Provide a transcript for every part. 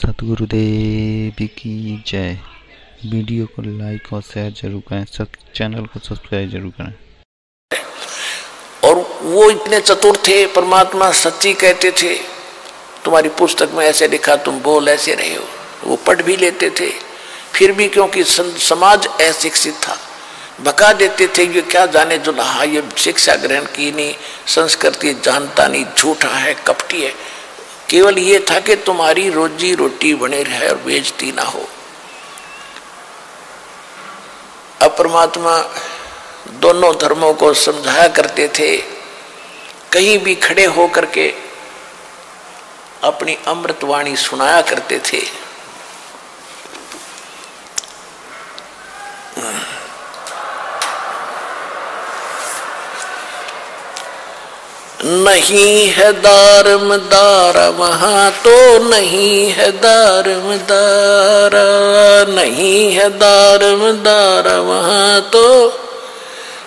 सतगुरुदेव की जय। वीडियो को लाइक और शेयर जरूर करें, चैनल को सब्सक्राइब जरूर करें। और वो इतने चतुर थे, परमात्मा सच्ची कहते थे। तुम्हारी पुस्तक में ऐसे लिखा, तुम बोल ऐसे रहे हो। वो पढ़ भी लेते थे, फिर भी क्योंकि समाज अशिक्षित था, भगा देते थे। ये क्या जाने जो रहा, ये शिक्षा ग्रहण की नहीं, संस्कृति जानता नहीं, झूठा है, कपटी है। केवल ये था कि तुम्हारी रोजी रोटी बने रहे और बेइज्जती ना हो। अब परमात्मा दोनों धर्मों को समझाया करते थे। कहीं भी खड़े होकर के अपनी अमृतवाणी सुनाया करते थे। नहीं है दारमदारा वहां तो नहीं है दारमदारा, नहीं है दारमदारा वहां तो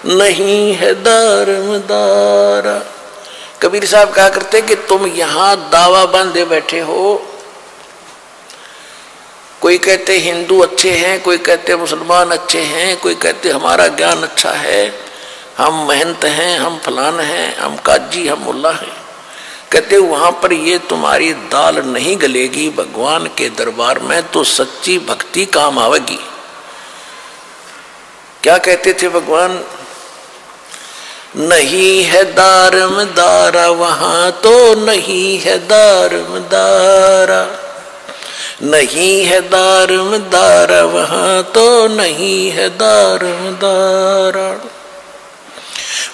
नहीं है दारमदारा। कबीर साहब कहा करते कि तुम यहां दावा बांधे बैठे हो। कोई कहते हिंदू अच्छे हैं, कोई कहते मुसलमान अच्छे हैं, कोई कहते हमारा ज्ञान अच्छा है, हम महंत हैं, हम फलान हैं, हम काजी, हम मुल्ला हैं। कहते वहां पर ये तुम्हारी दाल नहीं गलेगी। भगवान के दरबार में तो सच्ची भक्ति काम आवेगी। क्या कहते थे भगवान? नहीं है दारमदारा वहां तो नहीं है दारमदारा, नहीं है दारमदारा वहां तो नहीं है दारमदारा।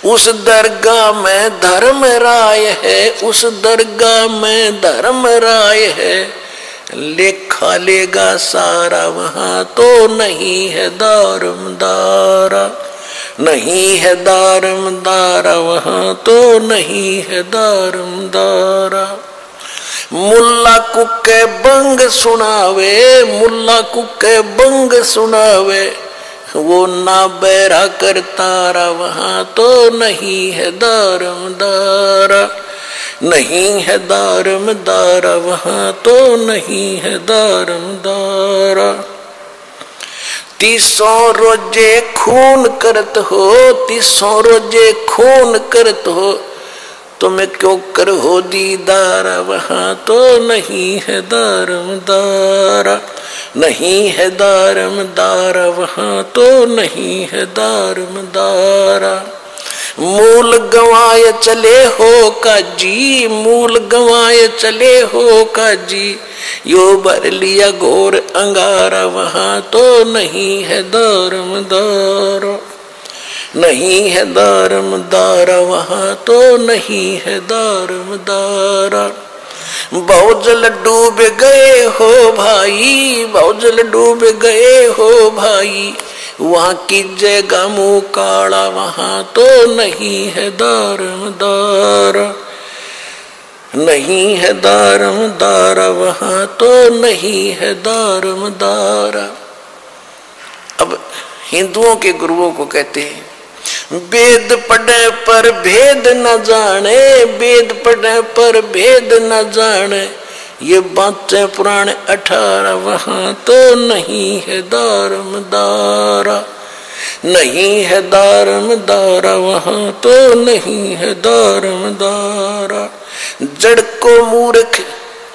उस दरगाह में धर्म राय है, उस दरगाह में धर्म राय है, लेखा लेगा सारा वहां तो नहीं है दारमदारा, नहीं है दारमदारा वहां तो नहीं है दारमदारा। मुल्ला कुके बंग सुनावे, मुल्ला कुके बंग सुनावे, वो ना बैरा करतारा वहां तो नहीं है दारमदारा, नहीं है दारमदारा वहां तो नहीं है दारमदारा। 300 रोजे खून करत हो, 300 रोजे खून करत हो, तुम्हें क्यों कर हो दीदारा वहां तो नहीं है दारमदारा, नहीं है दारमदारा वहां तो नहीं है दारमदारा। मूल गंवाए चले हो काजी, मूल गंवाए चले हो काजी, यो भर लिया घोर अंगारा वहां तो नहीं है दारमदारा, नहीं है दारमदारा वहां तो नहीं है दारमदारा। बहुजल डूब गए हो भाई, बहुजल डूब गए हो भाई, वहां की जगह मुंह काला वहां तो नहीं है दारमदारा, नहीं है दारमदारा वहां तो नहीं है दारमदारा। अब हिंदुओं के गुरुओं को कहते हैं वेद पढ़े पर भेद न जाने, वेद पढ़े पर भेद न जाने, ये बातें पुराने 18 वहां तो नहीं है दारमदारा, नहीं है दारमदारा वहां तो नहीं है दारमदारा। जड़ को मूर्ख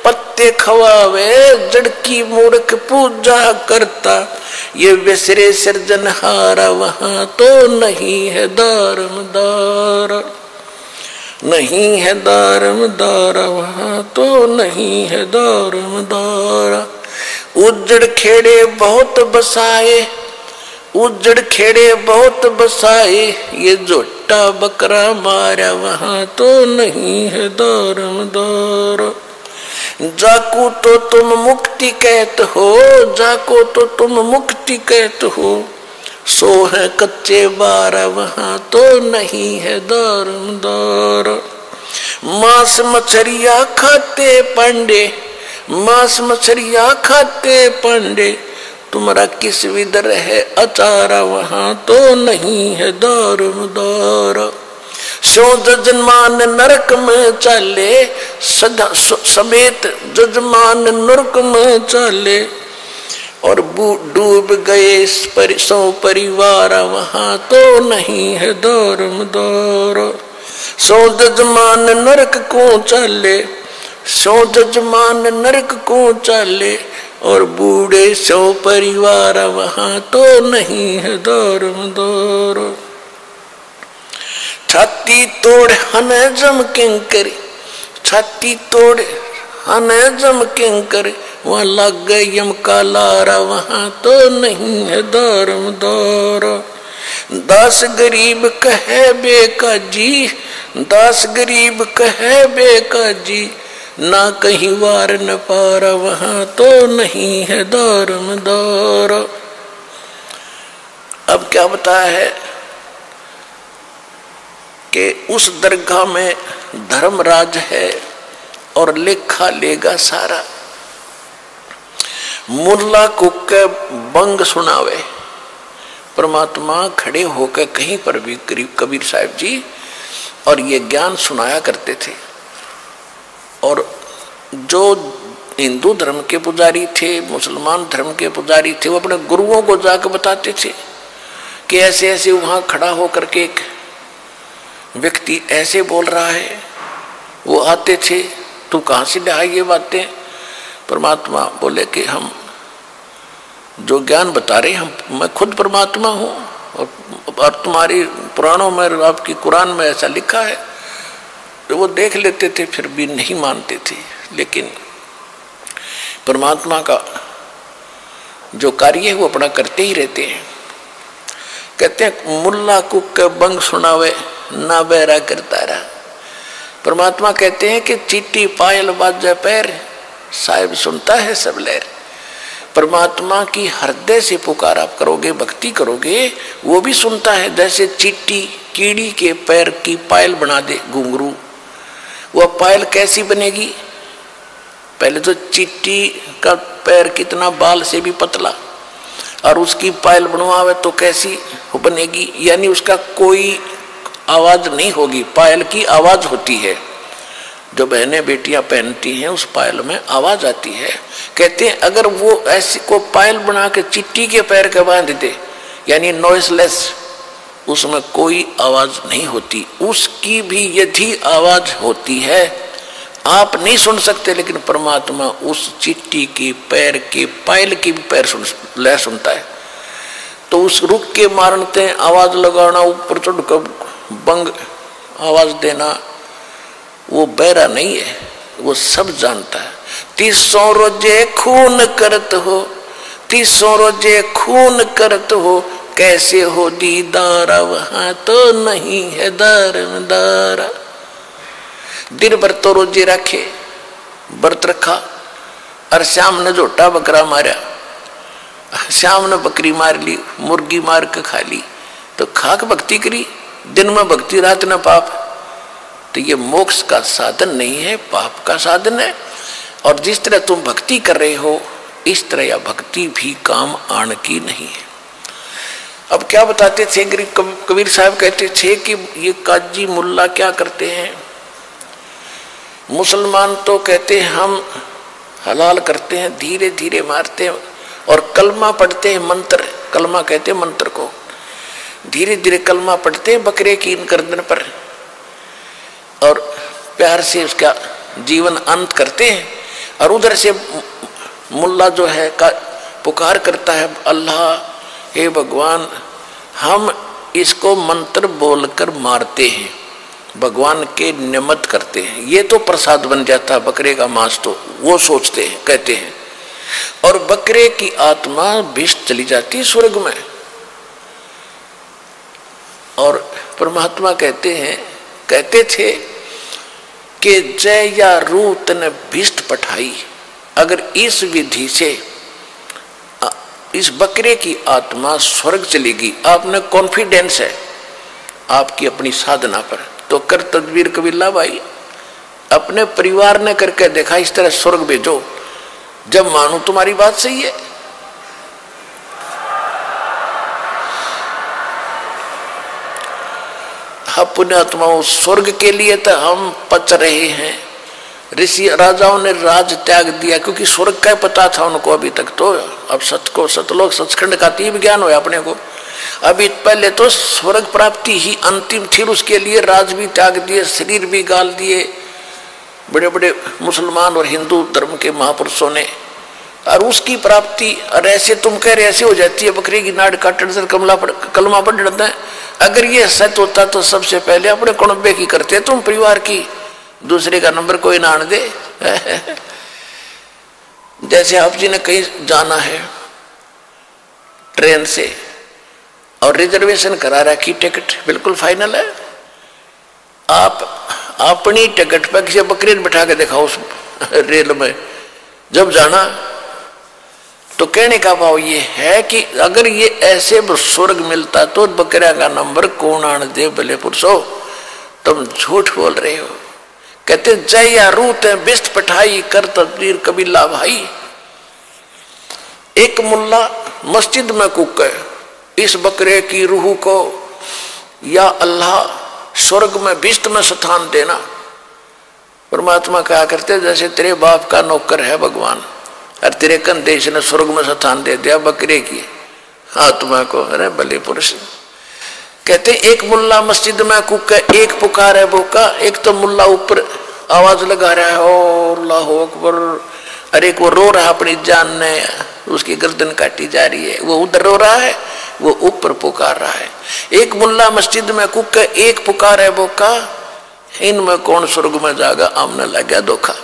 पत्ते खवावे, जड़ की मूर्ख पूजा करता, ये विसरे सृजनहारा वहां तो नहीं है दारमदारा, नहीं है दारमदारा वहां तो नहीं है दारमदारा। उजड़ खेड़े बहुत बसाए, उजड़ खेड़े बहुत बसाए, ये जोटा बकरा मारा वहां तो नहीं है दारमदारा। जाको तो तुम मुक्ति कहते हो, जाको तो तुम मुक्ति कहते हो, सो है कच्चे बारा वहां तो नहीं है दारमदारा। मांस मछलियां खाते पांडे, मांस मछलियां खाते पांडे, तुम्हारा किस विदर है अचारा वहां तो नहीं है दारमदारा, सो जजमान नरक में चाले, सदा समेत जजमान नरक में चाले। और डूब गए सौ परिवार वहां तो नहीं है दौरम दौर। सो जजमान नरक को चाले, सो जजमान नरक को चाले, और बूढ़े सौ परिवार वहां तो नहीं है दौरम दौर। छाती तोड़ हने जम किंकर, छाती तोड़ हने जम किंकर, वहां लग गए यम का लारा वहां तो नहीं है दौरम दौर। दास गरीब कहे बेका जी, दास गरीब कहे बेका जी, ना कहीं वार न पारा वहां तो नहीं है दौरम दौर। अब क्या बताया है कि उस दरगाह में धर्मराज है और लेखा लेगा सारा। मुल्ला को के बंग सुनावे, परमात्मा खड़े होकर कहीं पर भी कबीर साहब जी और ये ज्ञान सुनाया करते थे। और जो हिंदू धर्म के पुजारी थे, मुसलमान धर्म के पुजारी थे, वो अपने गुरुओं को जाकर बताते थे कि ऐसे ऐसे वहां खड़ा होकर के एक व्यक्ति ऐसे बोल रहा है। वो आते थे, तू कहाँ से ढाई ये बातें? परमात्मा बोले कि हम जो ज्ञान बता रहे हम, मैं खुद परमात्मा हूँ, और तुम्हारी पुराणों में, आपकी कुरान में ऐसा लिखा है। तो वो देख लेते थे, फिर भी नहीं मानते थे। लेकिन परमात्मा का जो कार्य है वो अपना करते ही रहते हैं। कहते हैं मुल्ला कुक बंग सुनावे ना बहरा करता रहा। परमात्मा कहते हैं कि चीटी पायल बाजे पैर, साहिब सुनता है सब लहर। परमात्मा की हृदय से पुकार आप करोगे, भक्ति करोगे, वो भी सुनता है। जैसे चीटी कीड़ी के पैर की पायल बना दे घुंघरू, वह पायल कैसी बनेगी? पहले तो चीटी का पैर कितना बाल से भी पतला, और उसकी पायल बनवावे तो कैसी बनेगी? यानी उसका कोई आवाज नहीं होगी, पायल की आवाज होती है। जो बहनें बेटियां पहनती हैं उस पायल में आवाज आती है। कहते हैं अगर वो ऐसी को पायल बना के चिट्टी के पैर के बांध दे, यानी नॉइसलेस, उसमें कोई आवाज नहीं होती। उसकी भी यदि आवाज होती है आप नहीं सुन सकते, लेकिन परमात्मा उस चिट्टी की पैर के पायल की भी पैर लय सुनता है। तो उस रुक के मारते आवाज लगाना, ऊपर चढ़कर बंग आवाज देना, वो बहरा नहीं है, वो सब जानता है। 300 रोजे खून करत हो, 300 रोजे खून करत हो, कैसे हो दीदारा वहां तो नहीं है दारदारा। दिन भर तो रोजे रखे, व्रत रखा, और शाम ने झोटा बकरा मारा, शाम ने बकरी मार ली, मुर्गी मार के खा ली, तो खाक भक्ति करी। दिन में भक्ति, रात न पाप। तो ये मोक्ष का साधन नहीं है, पाप का साधन है। और जिस तरह तुम भक्ति कर रहे हो, इस तरह यह भक्ति भी काम आने की नहीं है। अब क्या बताते थे कबीर साहब? कहते थे कि ये काजी मुल्ला क्या करते हैं, मुसलमान तो कहते हैं हम हलाल करते हैं, धीरे धीरे मारते हैं, और कलमा पढ़ते हैं, मंत्र, कलमा कहते हैं मंत्र को, धीरे धीरे कलमा पढ़ते हैं बकरे की इन गर्दन पर, और प्यार से उसका जीवन अंत करते हैं। और उधर से मुल्ला जो है का पुकार करता है, अल्लाह, हे भगवान, हम इसको मंत्र बोलकर मारते हैं, भगवान के निमित्त करते हैं, ये तो प्रसाद बन जाता है बकरे का मांस। तो वो सोचते हैं, कहते हैं, और बकरे की आत्मा विष चली जाती स्वर्ग में। और परमात्मा कहते हैं, कहते थे कि जय या रूत ने भिष्ट पठाई। अगर इस विधि से इस बकरे की आत्मा स्वर्ग चलेगी, आपने कॉन्फिडेंस है आपकी अपनी साधना पर, तो कर तदबीर कबीला भाई, अपने परिवार ने करके देखा, इस तरह स्वर्ग भेजो। जब मानो तुम्हारी बात सही है, अब पुण्यात्माओं स्वर्ग के लिए तो हम पच रहे हैं। ऋषि राजाओं ने राज त्याग दिया क्योंकि स्वर्ग का पता था उनको अभी तक। तो अब सतलोक सचखंड का तीव्र ज्ञान हुआ अपने को। अभी पहले तो स्वर्ग प्राप्ति ही अंतिम थी, उसके लिए राज भी त्याग दिए, शरीर भी गाल दिए बड़े बड़े मुसलमान और हिंदू धर्म के महापुरुषों ने। और उसकी प्राप्ति और ऐसे तुम कह रहे ऐसे हो जाती है, बकरी की नाड़ काटने से कलमा पढ़ जाता है। अगर ये सत्य होता तो सबसे पहले अपने कुणबे की करते तुम, परिवार की, दूसरे का नंबर कोई ना आने दे। जैसे आप जी ने कहीं जाना है ट्रेन से और रिजर्वेशन करा रखी, टिकट बिल्कुल फाइनल है, आप अपनी टिकट पर किसी बकरी बैठा के दिखाओ उस रेल में जब जाना, तो कहने का भाव ये है कि अगर ये ऐसे स्वर्ग मिलता तो बकरिया का नंबर कौन आने दे भले पुरुषो, तुम झूठ बोल रहे हो। कहते जय या रूत बिस्त पठाई कर तदबीर कबीला भाई। एक मुल्ला मस्जिद में कूके इस बकरे की रूह को या अल्लाह स्वर्ग में बिस्त में स्थान देना। परमात्मा कहा करते जैसे तेरे बाप का नौकर है भगवान और तेरे कंधे ने स्वर्ग में स्थान दे दिया बकरे की आत्मा को। अरे भले पुरुष। कहते एक मुल्ला मस्जिद में कुक, एक पुकार है बोका, एक तो मुल्ला ऊपर आवाज लगा रहा है ओ अल्लाह अकबर, अरे एक वो रो रहा अपनी जान ने, उसकी गर्दन काटी जा रही है, वो उधर रो रहा है, वो ऊपर पुकार रहा है। एक मुल्ला मस्जिद में कुक, एक पुकार है बोका, इनमें कौन स्वर्ग में जाएगा? आमने लग गया धोखा,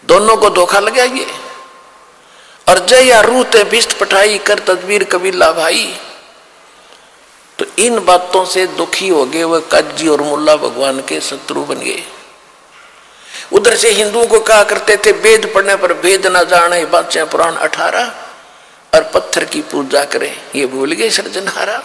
दोनों को धोखा लगा ये। और जय या रूत बिस्त पठाई कर तदबीर कबीला भाई। तो इन बातों से दुखी हो गए वह काजी और मुल्ला भगवान के शत्रु बन गए। उधर से हिंदुओं को कहा करते थे वेद पढ़ने पर भेद न जाने, बादशाह पुराण 18, और पत्थर की पूजा करें, ये भूल गए सृजनहारा।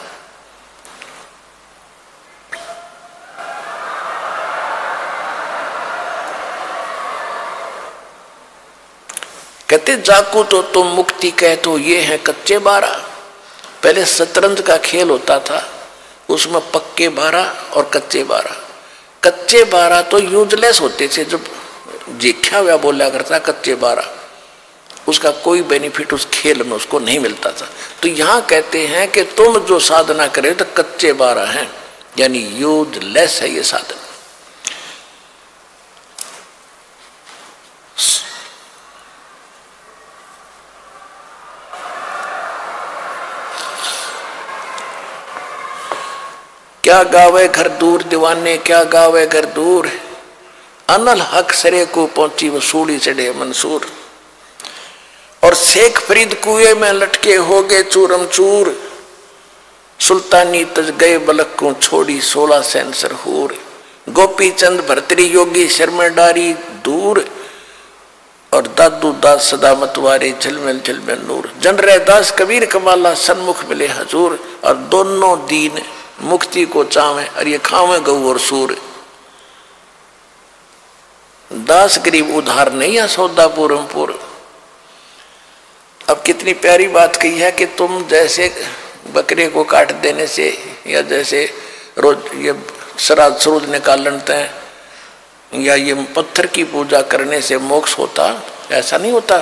कहते जाकू तो तुम मुक्ति कह तो ये है कच्चे 12। पहले शतरंज का खेल होता था, उसमें पक्के 12 और कच्चे 12। कच्चे 12 तो यूजलेस होते थे, जब जीठा हुआ बोला करता कच्चे 12, उसका कोई बेनिफिट उस खेल में उसको नहीं मिलता था। तो यहाँ कहते हैं कि तुम जो साधना करे तो कच्चे 12 हैं, यानी यूजलेस है ये साधना। क्या गावे घर दूर दीवाने, क्या गावे घर दूर, अनल हक सरे को पहुंची वसूली चढ़े मंसूर। और शेख फरीद कुएं में लटके हो गए चूरम चूर, सुल्तानी तज गए बलक को छोड़ी 16 सेंसर हूर। गोपी चंद भरतरी योगी शर्मडारी दूर, और दादू दास सदा मतवारे झलमिल झलमिल नूर। जनरे दास कबीर कमाला सन्मुख मिले हजूर, और दोनों दीन मुक्ति को चावे और ये खावे गऊ और सूर। दास गरीब उधार नहीं है सौदा पूरम पूर। अब कितनी प्यारी बात कही है कि तुम जैसे बकरे को काट देने से या जैसे रोज ये श्राद्ध सरूद निकालते हैं या ये पत्थर की पूजा करने से मोक्ष होता, ऐसा नहीं होता।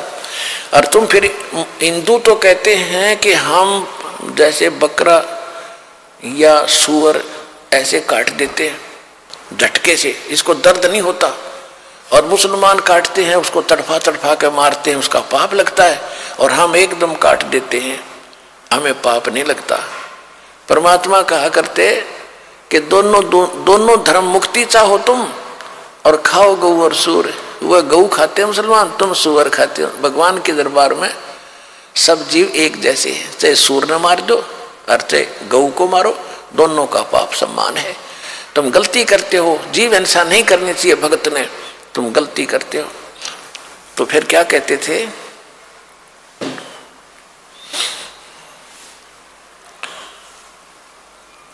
और तुम फिर हिंदू तो कहते हैं कि हम जैसे बकरा या सूअर ऐसे काट देते हैं झटके से, इसको दर्द नहीं होता। और मुसलमान काटते हैं उसको तड़फा तड़फा के मारते हैं, उसका पाप लगता है। और हम एकदम काट देते हैं, हमें पाप नहीं लगता। परमात्मा कहा करते कि दोनों धर्म मुक्ति चाहो तुम और खाओ गऊ और सूर। वह गऊ खाते हैं मुसलमान, तुम सूअर खाते हो। भगवान के दरबार में सब जीव एक जैसे हैं, चाहे सूर न मार दो और चाहे गऊ को मारो, दोनों का पाप सम्मान है। तुम गलती करते हो, जीव हिंसा नहीं करनी चाहिए भगत ने, तुम गलती करते हो। तो फिर क्या कहते थे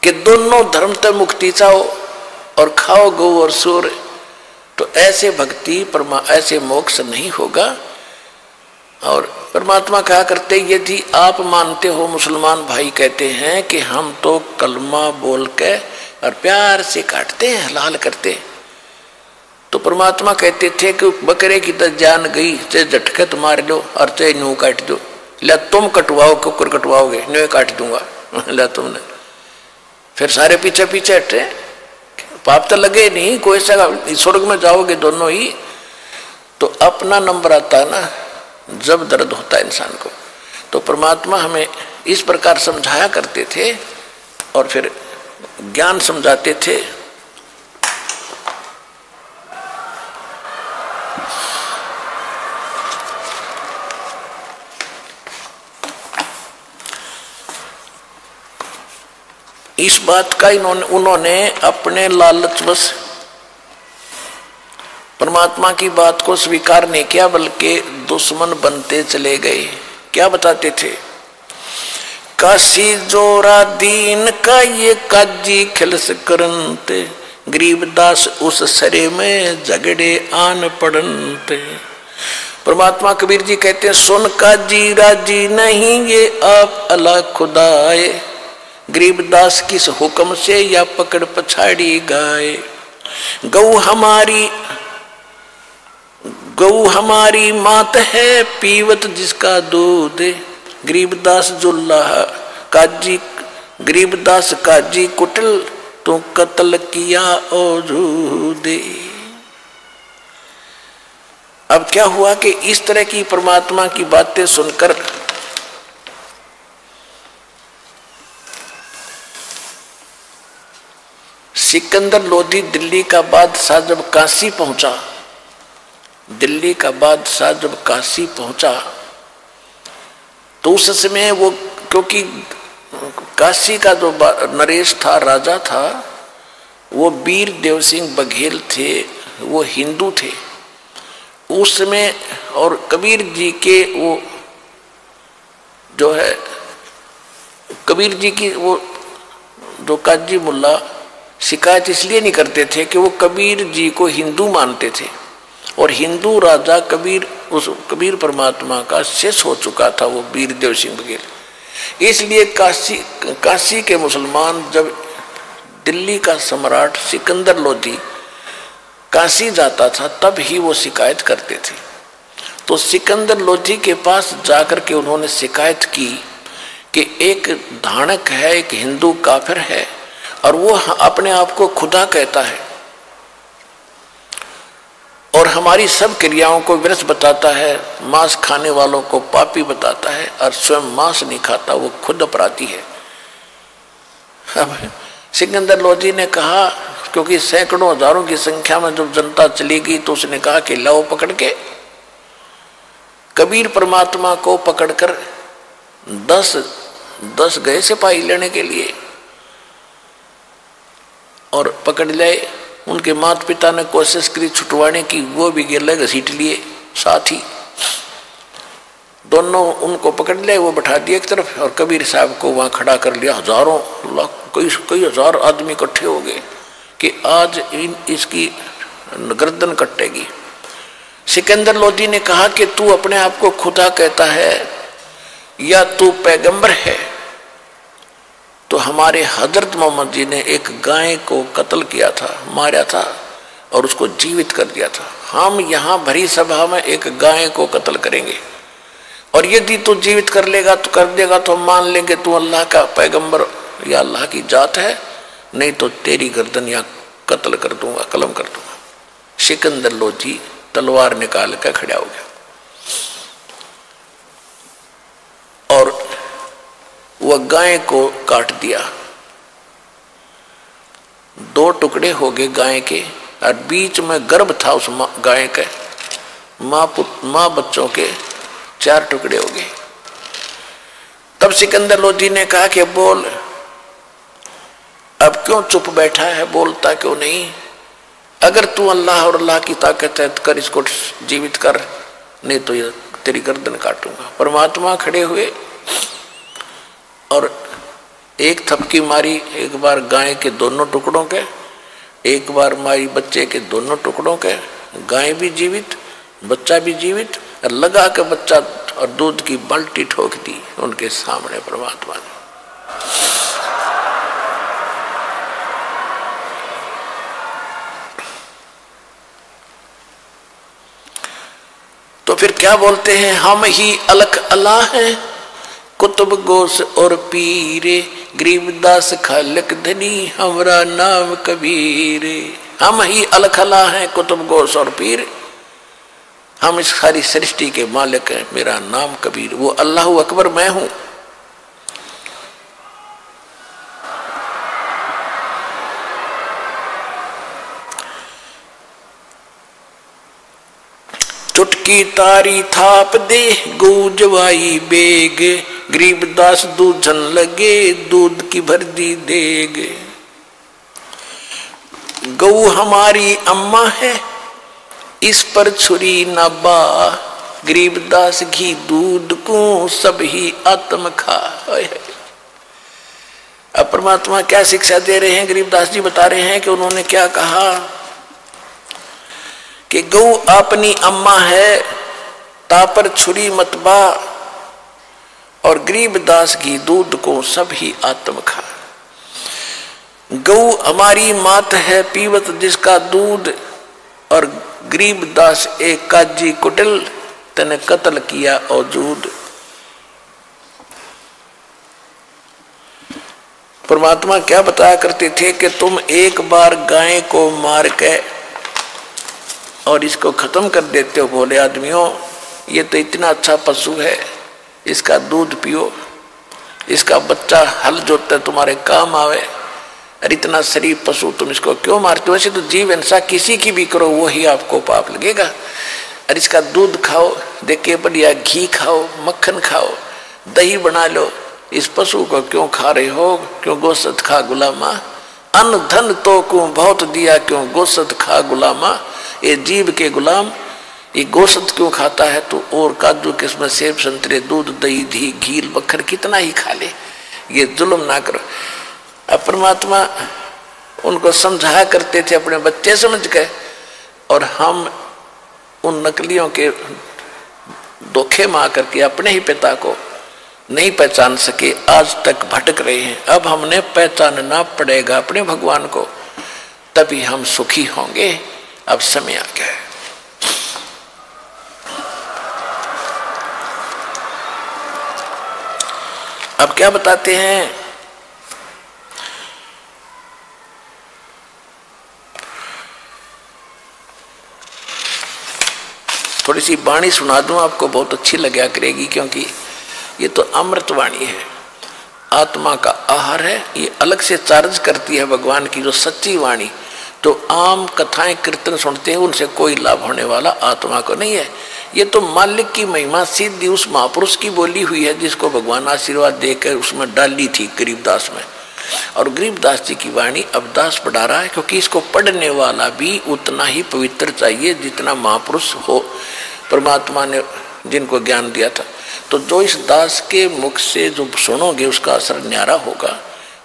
कि दोनों धर्म तक मुक्ति चाहो और खाओ गऊ और सूर। तो ऐसे भक्ति ऐसे मोक्ष नहीं होगा। और परमात्मा कहा करते यदि आप मानते हो, मुसलमान भाई कहते हैं कि हम तो कलमा बोल के और प्यार से काटते हैं, हलाल करते हैं। तो परमात्मा कहते थे कि बकरे की तो जान गई, चाहे झटके तो मार लो और चाहे न्यू काट दो। ला तुम कटवाओ, कुकर कटवाओगे, न्यू काट दूंगा। ला तुमने, फिर सारे पीछे पीछे हटे, पाप तो लगे नहीं, कोई सा स्वर्ग में जाओगे दोनों ही। तो अपना नंबर आता है ना जब दर्द होता है इंसान को। तो परमात्मा हमें इस प्रकार समझाया करते थे और फिर ज्ञान समझाते थे। इस बात का उन्होंने अपने लालचवश परमात्मा की बात को स्वीकार नहीं किया, बल्कि दुश्मन बनते चले गए। क्या बताते थे? काशी जोरा दीन का ये काजी खिलस करनते, गरीबदास उस सरे में झगड़े आन पड़नते। परमात्मा कबीर जी कहते हैं, सुन काजी राजी नहीं ये आप अल्लाह खुदाए, गरीबदास किस हुक्म से या पकड़ पछाड़ी गाए। गऊ हमारी मात है पीवत जिसका दूध, गरीबदास जुल्लाह काजी, गरीबदास काजी कुटल तो कत्ल किया औजूदे। अब क्या हुआ कि इस तरह की परमात्मा की बातें सुनकर सिकंदर लोधी दिल्ली का बादशाह जब काशी पहुंचा, दिल्ली का बादशाह जब काशी पहुंचा तो उस समय वो, क्योंकि काशी का जो नरेश था, राजा था, वो वीर देव सिंह बघेल थे, वो हिंदू थे उस समय। और कबीर जी के वो जो है, कबीर जी की वो जो काजी मुल्ला शिकायत इसलिए नहीं करते थे कि वो कबीर जी को हिंदू मानते थे और हिंदू राजा कबीर, उस कबीर परमात्मा का शेष हो चुका था वो वीर देव सिंह बघेल। इसलिए काशी के मुसलमान जब दिल्ली का सम्राट सिकंदर लोधी काशी जाता था तब ही वो शिकायत करते थे। तो सिकंदर लोधी के पास जाकर के उन्होंने शिकायत की कि एक धानक है, एक हिंदू काफिर है और वो अपने आप को खुदा कहता है और हमारी सब क्रियाओं को व्यर्थ बताता है, मांस खाने वालों को पापी बताता है और स्वयं मांस नहीं खाता, वो खुद अपराधी है। अब सिकंदर लोधी ने कहा, क्योंकि सैकड़ों हजारों की संख्या में जब जनता चली गई तो उसने कहा कि लाओ पकड़ के। कबीर परमात्मा को पकड़कर 10 गए सिपाही लेने के लिए और पकड़ लाए। उनके माता पिता ने कोशिश करी छुटवाने की, वो भी गिले घसीट लिए साथ ही। दोनों उनको पकड़ लिया, वो बैठा दिया एक तरफ और कबीर साहब को वहां खड़ा कर लिया। हजारों लाख कई हजार आदमी इकट्ठे हो गए कि आज इसकी गर्दन कटेगी। सिकंदर लोधी ने कहा कि तू अपने आप को खुदा कहता है या तू पैगंबर है? तो हमारे हजरत मोहम्मद जी ने एक गाय को कत्ल किया था, मारा था और उसको जीवित कर दिया था। हम यहाँ भरी सभा में एक गाय को कत्ल करेंगे और यदि तू जीवित कर लेगा तो कर देगा तो हम मान लेंगे तू अल्लाह का पैगंबर या अल्लाह की जात है, नहीं तो तेरी गर्दन या कत्ल कर दूंगा, कलम कर दूंगा। सिकंदर लोधी तलवार निकाल कर खड़ा हो गया और वह गाय को काट दिया। 2 टुकड़े हो गए गाय के और बीच में गर्भ था उस गाय के, माँ बच्चों के 4 टुकड़े हो गए। तब सिकंदर लोधी ने कहा कि बोल, अब क्यों चुप बैठा है, बोलता क्यों नहीं? अगर तू अल्लाह और अल्लाह की ताकत है तो कर, इसको जीवित कर, नहीं तो ये तेरी गर्दन काटूंगा। परमात्मा खड़े हुए और एक थपकी मारी, एक बार गाय के दोनों टुकड़ों के, एक बार मारी बच्चे के दोनों टुकड़ों के। गाय भी जीवित, बच्चा भी जीवित, और लगा के बच्चा और दूध की बाल्टी ठोक दी उनके सामने परमात्मा ने। फिर क्या बोलते हैं, हम ही अलख अल्लाह हैं, कुतुब गोस और पीरे, गरीबदास खालक धनी, हमरा नाम कबीर। हम ही अलख अल्लाह हैं, कुतुब गोस और पीर, हम इस सारी सृष्टि के मालिक हैं, मेरा नाम कबीर। वो अल्लाह अकबर मैं हूं। चुटकी तारी थाप दे, गूंजवाई बेग, गरीबदास दूधन लगे, दूध की भर दी देग। गऊ हमारी अम्मा है, इस पर छुरी न बा, गरीबदास घी दूध को सब ही आत्म खा। अब परमात्मा क्या शिक्षा दे रहे हैं, गरीबदास जी बता रहे हैं कि उन्होंने क्या कहा कि गौ अपनी अम्मा है, तापर छुरी मत बा, और गरीबदास की दूध को सब ही आत्म खा। गौ हमारी मात है, पीवत जिसका दूध, और गरीबदास एक काजी कुटिल, तने कत्ल किया औजूद। परमात्मा क्या बताया करते थे कि तुम एक बार गाय को मार के और इसको खत्म कर देते हो, भोले आदमियों, ये तो इतना अच्छा पशु है, इसका दूध पियो, इसका बच्चा हल जोतता तुम्हारे काम आवे, और इतना शरीफ पशु तुम इसको क्यों मारते हो? वैसे तो जीव हिंसा किसी की भी करो वो ही आपको पाप लगेगा। और इसका दूध खाओ, देखिए बढ़िया घी खाओ, मक्खन खाओ, दही बना लो, इस पशु को क्यों खा रहे हो? क्यों गोश्त खा गुलामा, अन्न धन तो को बहुत दिया, क्यों गोश्त खा गुलामा। ये जीव के गुलाम ये गोश्त क्यों खाता है? तो और काजू किस्म, सेब संतरे, दूध दही धी घी मक्खन कितना ही खा ले, ये जुल्म ना करो। अब परमात्मा उनको समझाया करते थे अपने बच्चे समझ के, और हम उन नकलियों के धोखे में आकर के अपने ही पिता को नहीं पहचान सके, आज तक भटक रहे हैं। अब हमने पहचानना पड़ेगा अपने भगवान को, तभी हम सुखी होंगे। अब समय आ गया है। अब क्या बताते हैं, थोड़ी सी वाणी सुना दूं आपको, बहुत अच्छी लगा करेगी, क्योंकि ये तो अमृत वाणी है, आत्मा का आहार है। ये अलग से चार्ज करती है भगवान की जो सच्ची वाणी। तो आम कथाएं कीर्तन सुनते हैं, उनसे कोई लाभ होने वाला आत्मा को नहीं है। ये तो मालिक की महिमा सीधी उस महापुरुष की बोली हुई है, जिसको भगवान आशीर्वाद देकर उसमें डाली थी गरीबदास में। और गरीबदास जी की वाणी अब दास पढ़ा रहा है, क्योंकि इसको पढ़ने वाला भी उतना ही पवित्र चाहिए जितना महापुरुष हो, परमात्मा ने जिनको ज्ञान दिया था। तो जो इस दास के मुख से जो सुनोगे उसका असर न्यारा होगा।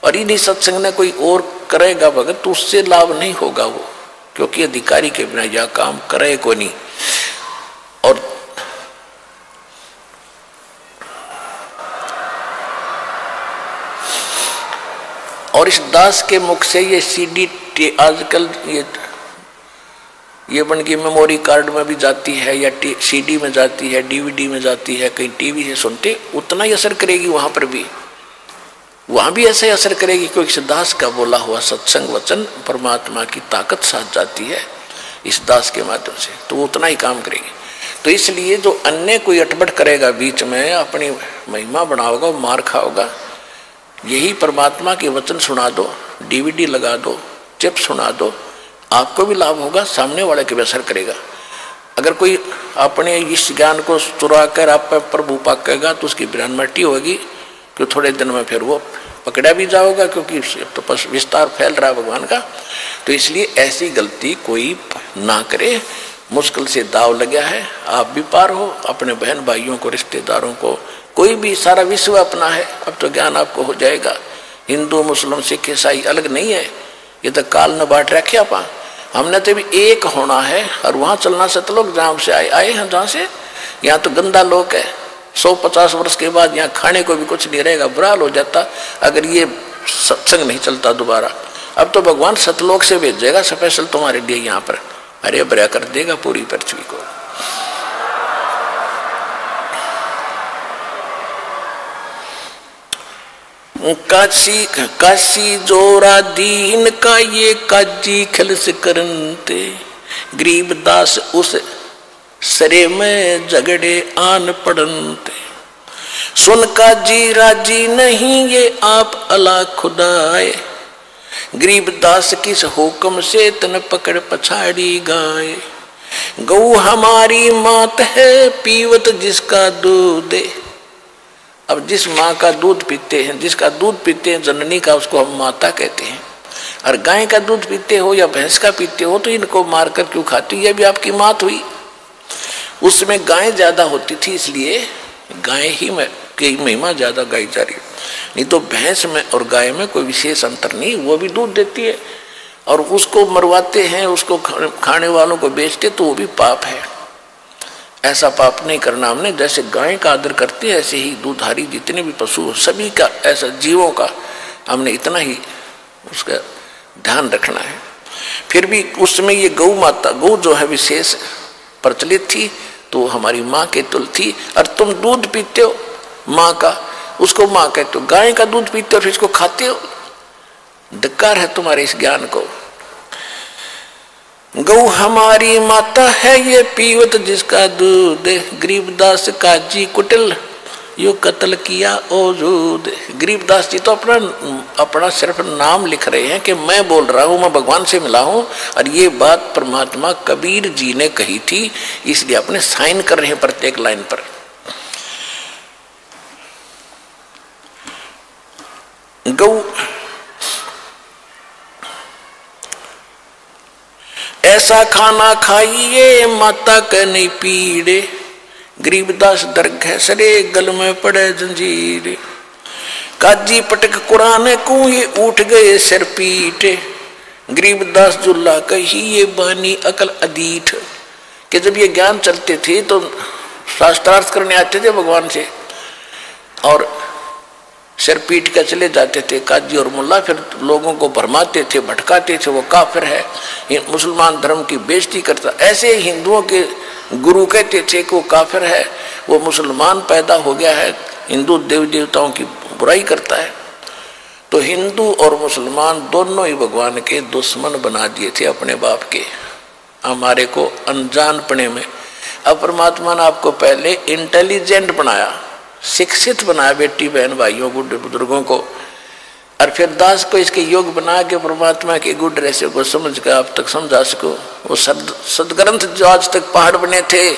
और इन्हीं सत्संग ने कोई और करेगा भगत तो उससे लाभ नहीं होगा वो, क्योंकि अधिकारी के बिना यह काम करे को नहीं। और इस दास के मुख से ये सीडी आजकल ये बन के मेमोरी कार्ड में भी जाती है, या सीडी में जाती है, डीवीडी में जाती है, कहीं टीवी से सुनते, उतना ही असर करेगी वहां पर भी, वहां भी ऐसे असर करेगी, क्योंकि इस दास का बोला हुआ सत्संग वचन परमात्मा की ताकत साथ जाती है इस दास के माध्यम से, तो वो उतना ही काम करेगी। तो इसलिए जो अन्य कोई अटपट करेगा बीच में, अपनी महिमा बनाओगा, मार खाओगा, यही परमात्मा के वचन सुना दो, डीवीडी लगा दो, चिप सुना दो, आपको भी लाभ होगा, सामने वाले के भी असर करेगा। अगर कोई अपने इस ज्ञान को चुरा कर आप पर प्रभु पाकेगा तो उसकी ब्राह्मण मट्टी होगी, कि थोड़े दिन में फिर वो पकड़ा भी जाओगा, क्योंकि तो विस्तार फैल रहा है भगवान का। तो इसलिए ऐसी गलती कोई ना करे, मुश्किल से दाव लगा है, आप भी पार हो, अपने बहन भाइयों को, रिश्तेदारों को, कोई भी, सारा विश्व अपना है। अब तो ज्ञान आपको हो जाएगा। हिंदू मुस्लिम सिख ईसाई अलग नहीं है, ये तो काल न बांट रखे आप। हमने तो भी एक होना है, और वहां चलना सतलोक जहां से आए हैं, जहां से यहाँ तो गंदा लोक है। 150 वर्ष के बाद यहाँ खाने को भी कुछ नहीं रहेगा, बुरा हाल हो जाता अगर ये सत्संग नहीं चलता दोबारा। अब तो भगवान सतलोक से भेजेगा स्पेशल तुम्हारे लिए यहाँ पर, हरे भरा कर देगा पूरी पृथ्वी को। काशी काशी जोरा दीन का ये काजी खलस करनते, गरीबदास उस सरे में झगड़े आन पड़नते। सुन काजी राजी नहीं ये आप अला खुदाए, गरीबदास किस हुक्म से तन पकड़ पछाड़ी गाए। गौ हमारी मात है पीवत जिसका दूध। अब जिस माँ का दूध पीते हैं, जिसका दूध पीते हैं जननी का, उसको हम माता कहते हैं। और गाय का दूध पीते हो या भैंस का पीते हो तो इनको मारकर क्यों खाती, यह भी आपकी मात हुई। उसमें गाय ज्यादा होती थी इसलिए गाय ही में की महिमा ज्यादा गाई जा रही है, नहीं तो भैंस में और गाय में कोई विशेष अंतर नहीं, वो भी दूध देती है। और उसको मरवाते हैं, उसको खाने वालों को बेचते तो वो भी पाप है। ऐसा पाप नहीं करना हमने। जैसे गाय का आदर करते हैं ऐसे ही दूधारी जितने भी पशु सभी का, ऐसा जीवों का हमने इतना ही उसका ध्यान रखना है। फिर भी उसमें ये गौ माता, गौ जो है विशेष प्रचलित थी, तो हमारी माँ के तुल थी। और तुम दूध पीते हो माँ का, उसको माँ कहते हो। गाय का दूध पीते हो फिर इसको खाते हो, धिक्कार है तुम्हारे इस ज्ञान को। गौ हमारी माता है ये पीवत जिसका दूध, गरीबदास काजी कुटिल यो कत्ल किया औजूद। गरीबदास जी तो अपना सिर्फ नाम लिख रहे हैं कि मैं बोल रहा हूं, मैं भगवान से मिला हूं, और ये बात परमात्मा कबीर जी ने कही थी, इसलिए अपने साइन कर रहे हैं प्रत्येक लाइन पर। गौ ऐसा खाना खाइए माता के नहीं पीड़े, गरीबदास दर्ग है सरे गल में पड़े जंजीर। काजी पटक कुरान को ये उठ गए सिर पीटे, गरीबदास जुल्ला कही ये बानी अकल अदीठ। कि जब ये ज्ञान चलते थे तो शास्त्रार्थ करने आते थे भगवान से और सिर पीट कर चले जाते थे काजी और मुल्ला, फिर लोगों को भरमाते थे, भटकाते थे, वो काफिर है, मुसलमान धर्म की बेइज्जती करता। ऐसे हिंदुओं के गुरु कहते थे कि वो काफिर है, वो मुसलमान पैदा हो गया है, हिंदू देवी देवताओं की बुराई करता है। तो हिंदू और मुसलमान दोनों ही भगवान के दुश्मन बना दिए थे अपने बाप के, हमारे को अनजानपने में। अब परमात्मा ने आपको पहले इंटेलिजेंट बनाया, शिक्षित बनाया, बेटी बहन भाइयों बूढ़े बुजुर्गों को, और फिर दास को इसके योग बना के परमात्मा के गुड रहस्य को समझ कर आप तक समझा सको। वो सदग्रंथ जो आज तक पहाड़ बने थे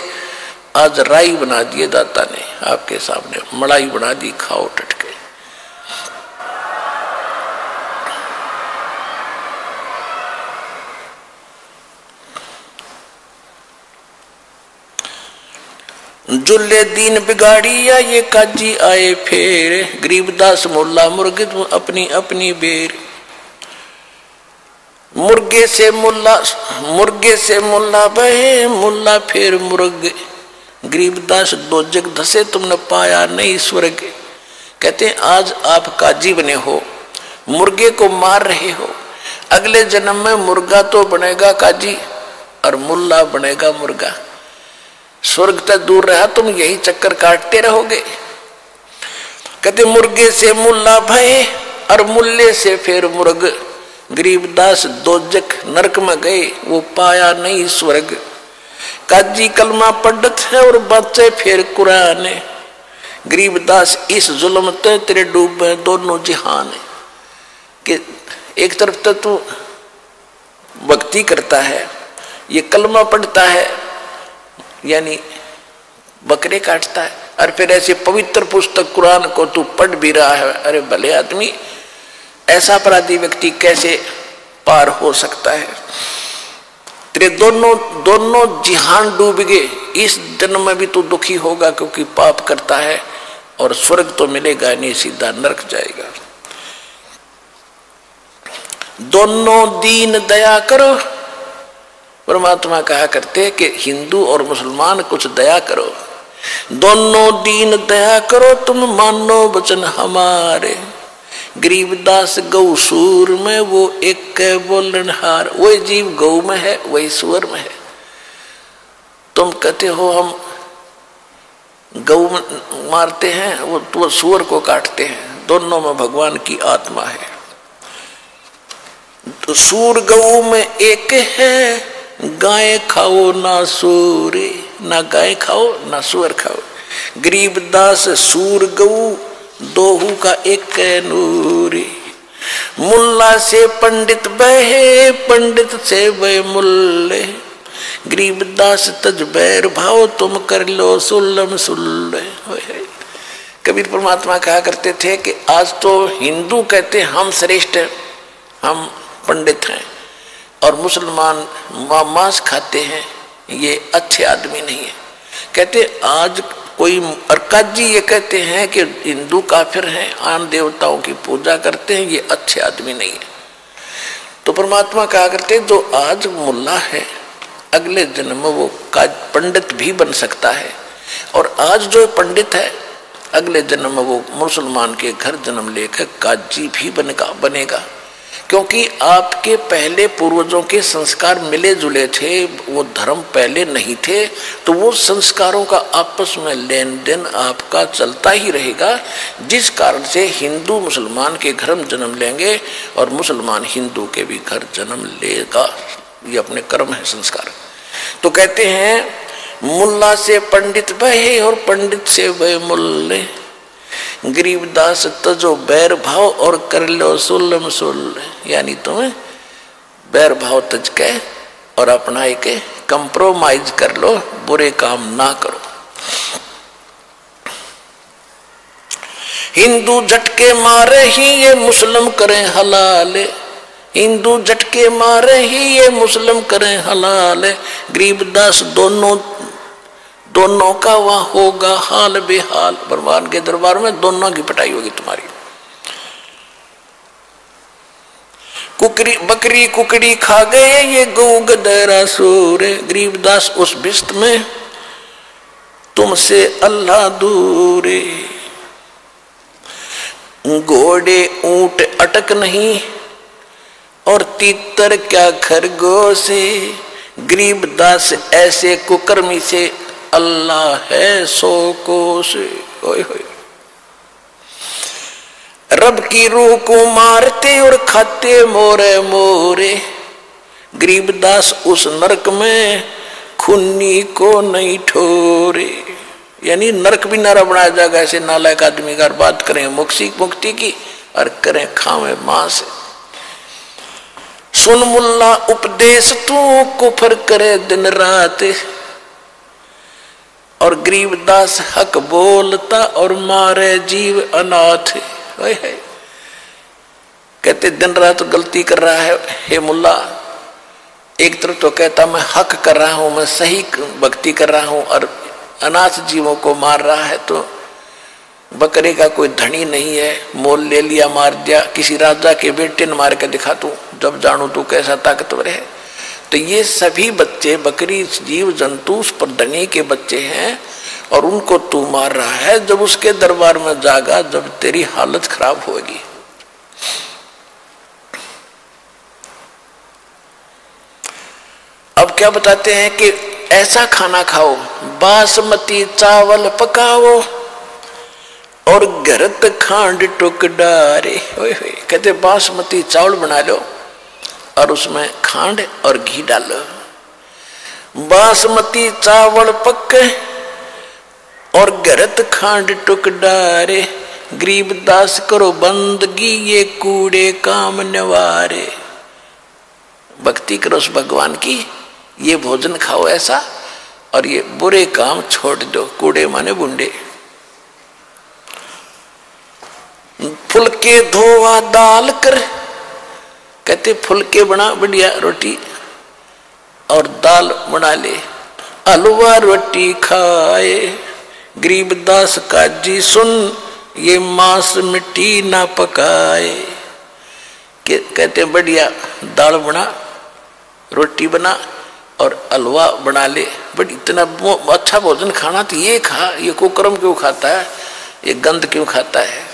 आज राई बना दिए दाता ने, आपके सामने मड़ाई बना दी, खाओ टटके। जुल्ले दीन बिगाड़िया ये काजी आए फेर, गरीबदास मुल्ला मुर्गे अपनी अपनी बेर। मुर्गे से मुल्ला बहे मुल्ला फिर मुर्गे, गरीबदास दो जग धसे तुमने पाया नहीं स्वर्ग। कहते हैं आज आप काजी बने हो, मुर्गे को मार रहे हो, अगले जन्म में मुर्गा तो बनेगा काजी और मुल्ला बनेगा मुर्गा। स्वर्ग तक दूर रहा, तुम यही चक्कर काटते रहोगे। कहते मुर्गे से मुल्ला भय और मुल्ले से फिर मुर्ग, गरीबदास दोजक नरक में गए वो पाया नहीं स्वर्ग। काजी कलमा पढ़त है और बच्चे फिर कुरान, गरीबदास इस जुल्म ते तेरे डूबे दोनों जिहान। कि एक तरफ तो तू भक्ति करता है, ये कलमा पढ़ता है यानी बकरे काटता है, और फिर ऐसे पवित्र पुस्तक कुरान को तू पढ़ भी रहा है। अरे भले आदमी, ऐसा अपराधी व्यक्ति कैसे पार हो सकता है। तेरे दोनों जिहान डूब गए, इस जन्म में भी तू दुखी होगा क्योंकि पाप करता है, और स्वर्ग तो मिलेगा नहीं, सीधा नरक जाएगा। दोनों दीन दया करो, परमात्मा कहा करते कि हिंदू और मुसलमान कुछ दया करो। दोनों दीन दया करो तुम मानो वचन हमारे, गरीबदास गौ सूर में वो एक बोलनहार। वही जीव गौ में है वही सूअर में है। तुम कहते हो हम गौ मारते हैं, वो सूअर को काटते हैं, दोनों में भगवान की आत्मा है। तो सूर गऊ में एक है, गाय खाओ ना सूरे, ना गाय खाओ ना सूअर खाओ। गरीबदास सूर गऊ दोहू का एक नूरी। मुल्ला से पंडित बहे, पंडित से बहे मुल्ले। गरीबदास तज बैर भाव, तुम कर लो सुल्लम सुल्ले। कबीर परमात्मा कहा करते थे कि आज तो हिंदू कहते हम श्रेष्ठ हैं, हम पंडित हैं, और मुसलमान मांस खाते हैं, ये अच्छे आदमी नहीं है। कहते आज कोई अरकाज जी ये कहते हैं कि हिंदू काफिर हैं, आन देवताओं की पूजा करते हैं, ये अच्छे आदमी नहीं है। तो परमात्मा कहा करते जो आज मुल्ला है अगले जन्म में वो पंडित भी बन सकता है, और आज जो पंडित है अगले जन्म में वो मुसलमान के घर जन्म लेकर काजी भी बनेगा। क्योंकि आपके पहले पूर्वजों के संस्कार मिले जुले थे, वो धर्म पहले नहीं थे, तो वो संस्कारों का आपस में लेन देन आपका चलता ही रहेगा, जिस कारण से हिंदू मुसलमान के घर में जन्म लेंगे और मुसलमान हिंदू के भी घर जन्म लेगा। ये अपने कर्म है, संस्कार। तो कहते हैं मुल्ला से पंडित बहे और पंडित से बहे मुल्ले। गरीबदास तजो बैर भाव और कर लो सुल्लम सुल्ले, यानी तुम्हें बैर भाव तज के और अपना एक कंप्रोमाइज कर लो, बुरे काम ना करो। हिंदू झटके मारे ही ये मुस्लिम करें हलाल, हिंदू झटके मारे ही ये मुस्लिम करें हलाल। गरीबदास दोनों का वहां होगा हाल बेहाल। भगवान के दरबार में दोनों की पिटाई होगी तुम्हारी। कुकरी बकरी कुकड़ी खा गए ये गऊ गदरा सूर। गरीबदास उस बिस्त में तुमसे अल्लाह दूरे। घोड़े ऊंट अटक नहीं और तीतर क्या खरगोश। गरीबदास ऐसे कुकर्मी से अल्लाह है सो कोस। रब की रूह को मारते और खाते मोरे मोरे। गरीबदास उस नरक में खूनी को नहीं ठोरे, यानी नरक भी नारा बनाया जाएगा ऐसे नालायक आदमी का। बात करें मुक्ति की और करें खावे मांस। सुन मुल्ला उपदेश तू कुफर करे दिन रात। और गरीबदास हक बोलता और मारे जीव अनाथ। कहते दिन रात गलती कर रहा है हे मुल्ला। एक तरफ तो कहता मैं हक कर रहा हूं, मैं सही भक्ति कर रहा हूं, और अनाथ जीवों को मार रहा है। तो बकरे का कोई धनी नहीं है, मोल ले लिया, मार दिया। किसी राजा के बेटे ने मार के दिखा तू, जब जानू तू कैसा ताकतवर है। तो ये सभी बच्चे बकरी जीव जंतु उस पर धनी के बच्चे हैं, और उनको तू मार रहा है। जब उसके दरबार में जागा, जब तेरी हालत खराब होगी। अब क्या बताते हैं कि ऐसा खाना खाओ, बासमती चावल पकाओ और गरत खांड टुक डारे। कहते बासमती चावल बना लो और उसमें खांड और घी डालो। बासमती चावल पके और गरत खांड टुक डारे। गरीबदास करो बंदगी ये कूड़े काम नवारे। भक्ति करो उस भगवान की, ये भोजन खाओ ऐसा, और ये बुरे काम छोड़ दो। कूड़े माने बुंडे। फुलके धोवा दाल कर। कहते फुलके बना बढ़िया रोटी और दाल बना ले, हलवा रोटी खाए। गरीबदास काजी सुन ये मांस मिट्टी ना पकाए। कहते बढ़िया दाल बना, रोटी बना और हलवा बना ले। बट इतना अच्छा भोजन खाना तो ये खा, ये कुकर्म क्यों खाता है, ये गंद क्यों खाता है।